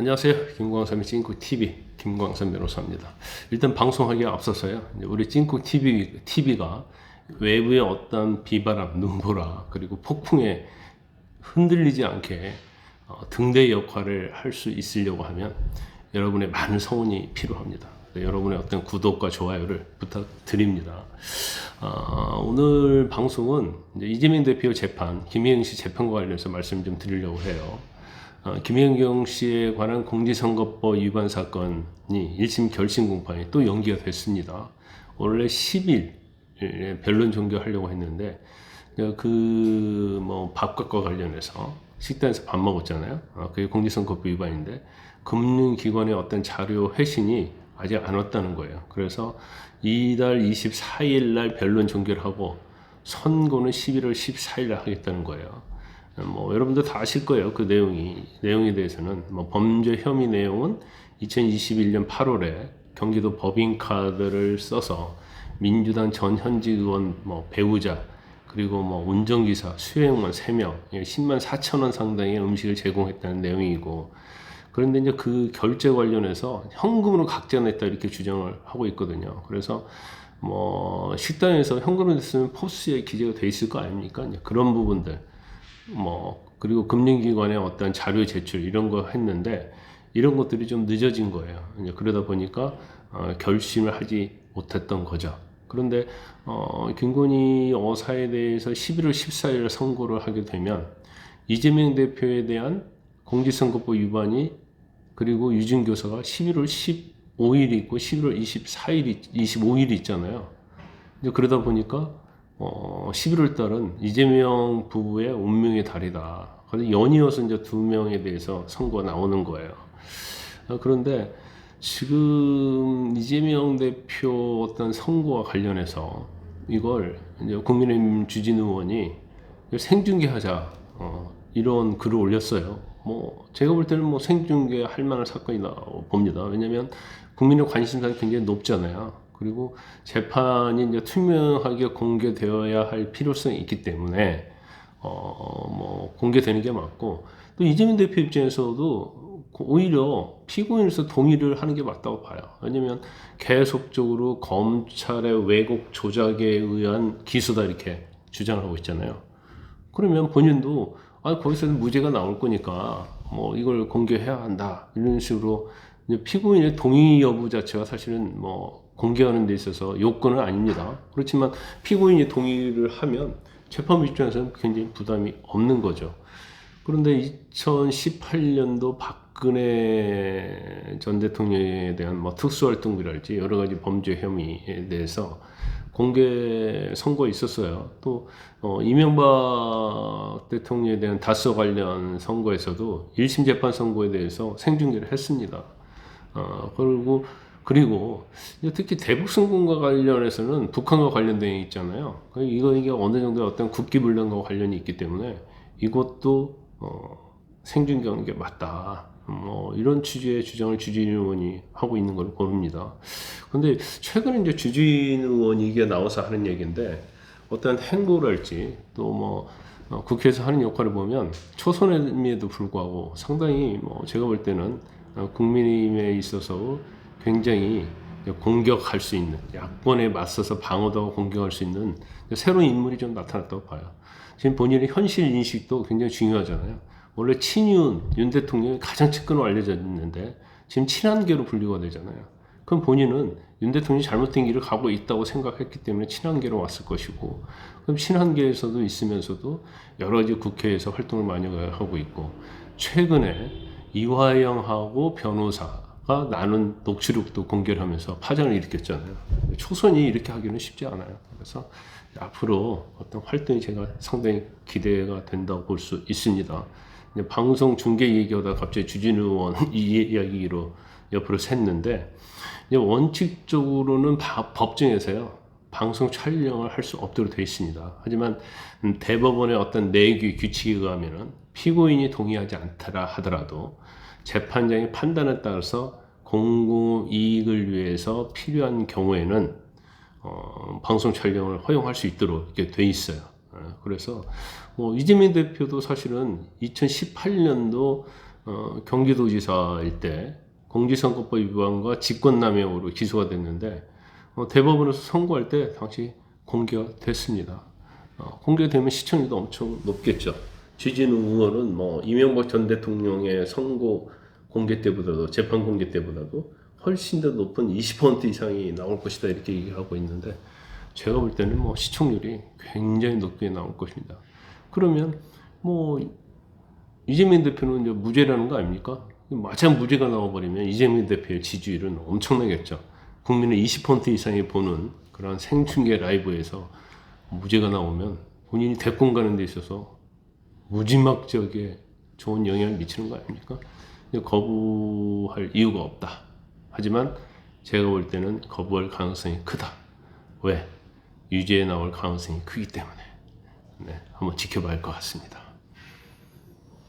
안녕하세요. 김광삼의 찐국TV 김광삼 변호사입니다. 일단 방송하기에 앞서서요. 우리 찐국TV가 외부의 어떤 비바람, 눈보라, 그리고 폭풍에 흔들리지 않게 등대 역할을 할 수 있으려고 하면 여러분의 많은 성원이 필요합니다. 여러분의 어떤 구독과 좋아요를 부탁드립니다. 오늘 방송은 이재명 대표 재판, 김혜영 씨 재판과 관련해서 말씀 좀 드리려고 해요. 김연경 씨에 관한 공직선거법 위반 사건이 1심 결심 공판이 또 연기가 됐습니다. 원래 10일 변론 종결하려고 했는데 밥값과 관련해서 식당에서 밥 먹었잖아요. 그게 공직선거법 위반인데 금융기관의 어떤 자료 회신이 아직 안 왔다는 거예요. 그래서 이달 24일 날 변론 종결하고 선고는 11월 14일 날 하겠다는 거예요. 여러분들 다 아실 거예요. 그 내용에 대해서는. 범죄 혐의 내용은 2021년 8월에 경기도 법인카드를 써서 민주당 전 현직 의원, 배우자, 그리고 운전기사, 수행원 3명, 10만 4천 원 상당의 음식을 제공했다는 내용이고, 그런데 이제 그 결제 관련해서 현금으로 각자 냈다 이렇게 주장을 하고 있거든요. 그래서 식당에서 현금으로 냈으면 포스에 기재가 돼 있을 거 아닙니까? 이제 그런 부분들. 그리고 금융기관의 어떤 자료 제출 이런 거 했는데 이런 것들이 좀 늦어진 거예요. 이제 그러다 보니까 결심을 하지 못했던 거죠. 그런데 김건희 여사에 대해서 11월 14일 선고를 하게 되면 이재명 대표에 대한 공직선거법 위반이 그리고 유증교사가 11월 15일이 있고 11월 25일이 있잖아요. 이제 그러다 보니까 11월 달은 이재명 부부의 운명의 달이다. 그래서 연이어서 이제 두 명에 대해서 선고가 나오는 거예요. 그런데 지금 이재명 대표 어떤 선고와 관련해서 이걸 이제 국민의힘 주진우 의원이 생중계하자 이런 글을 올렸어요. 제가 볼 때는 생중계 할 만한 사건이라고 봅니다. 왜냐면 국민의 관심사가 굉장히 높잖아요. 그리고 재판이 이제 투명하게 공개되어야 할 필요성이 있기 때문에 공개되는 게 맞고, 또 이재명 대표 입장에서도 오히려 피고인으로서 동의를 하는 게 맞다고 봐요. 왜냐면 계속적으로 검찰의 왜곡 조작에 의한 기소다 이렇게 주장을 하고 있잖아요. 그러면 본인도 거기서는 무죄가 나올 거니까 이걸 공개해야 한다 이런 식으로 피고인의 동의 여부 자체가 사실은 공개하는 데 있어서 요건은 아닙니다. 그렇지만 피고인이 동의를 하면 재판부 입장에서는 굉장히 부담이 없는 거죠. 그런데 2018년도 박근혜 전 대통령에 대한 특수활동비랄지 여러 가지 범죄 혐의에 대해서 공개 선고가 있었어요. 또 이명박 대통령에 대한 다스 관련 선고에서도 1심 재판 선고에 대해서 생중계를 했습니다. 그리고 특히 대북송금과 관련해서는 북한과 관련되어 있잖아요. 이게 어느 정도 어떤 국기불량과 관련이 있기 때문에 이것도 생중계하는 게 맞다. 이런 취지의 주장을 주진우 의원이 하고 있는 걸로 보입니다. 근데 최근에 이제 주진우 의원이 이게 나와서 하는 얘기인데 어떤 행보랄지 또 국회에서 하는 역할을 보면 초선임에도 불구하고 상당히 제가 볼 때는 국민의힘에 있어서 굉장히 공격할 수 있는, 야권에 맞서서 방어도 하고 공격할 수 있는 새로운 인물이 좀 나타났다고 봐요. 지금 본인의 현실 인식도 굉장히 중요하잖아요. 원래 윤 대통령이 가장 측근으로 알려져 있는데 지금 친한계로 분류가 되잖아요. 그럼 본인은 윤 대통령이 잘못된 길을 가고 있다고 생각했기 때문에 친한계로 왔을 것이고, 그럼 친한계에서도 있으면서도 여러 가지 국회에서 활동을 많이 하고 있고, 최근에 이화영하고 변호사가 나눈 녹취록도 공개를 하면서 파장을 일으켰잖아요. 초선이 이렇게 하기는 쉽지 않아요. 그래서 앞으로 어떤 활동이 제가 상당히 기대가 된다고 볼 수 있습니다. 방송 중계 얘기하다 갑자기 주진우 의원 이 이야기로 옆으로 샜는데, 원칙적으로는 법정에서요 방송 촬영을 할 수 없도록 되어 있습니다. 하지만 대법원의 어떤 내규 규칙에 의하면은 피고인이 동의하지 않더라 하더라도 재판장의 판단에 따라서 공공이익을 위해서 필요한 경우에는 방송 촬영을 허용할 수 있도록 이렇게 돼 있어요. 그래서 이재명 대표도 사실은 2018년도 경기도지사일 때 공직선거법 위반과 직권남용으로 기소가 됐는데 대법원에서 선고할 때 당시 공개가 됐습니다. 공개되면 시청률도 엄청 높겠죠. 주진우 의원은 뭐 이명박 전 대통령의 선고 공개 때보다도 재판 공개 때보다도 훨씬 더 높은 20% 이상이 나올 것이다 이렇게 얘기하고 있는데 제가 볼 때는 뭐 시청률이 굉장히 높게 나올 것입니다. 그러면 뭐 이재명 대표는 이제 무죄라는 거 아닙니까? 마찬 무죄가 나와버리면 이재명 대표의 지지율은 엄청나겠죠. 국민의 20% 이상이 보는 그런 생중계 라이브에서 무죄가 나오면 본인이 대권 가는 데 있어서 무지막지하게 좋은 영향을 미치는 거 아닙니까? 거부할 이유가 없다. 하지만 제가 볼 때는 거부할 가능성이 크다. 왜? 유죄에 나올 가능성이 크기 때문에. 네, 한번 지켜봐야 할 것 같습니다.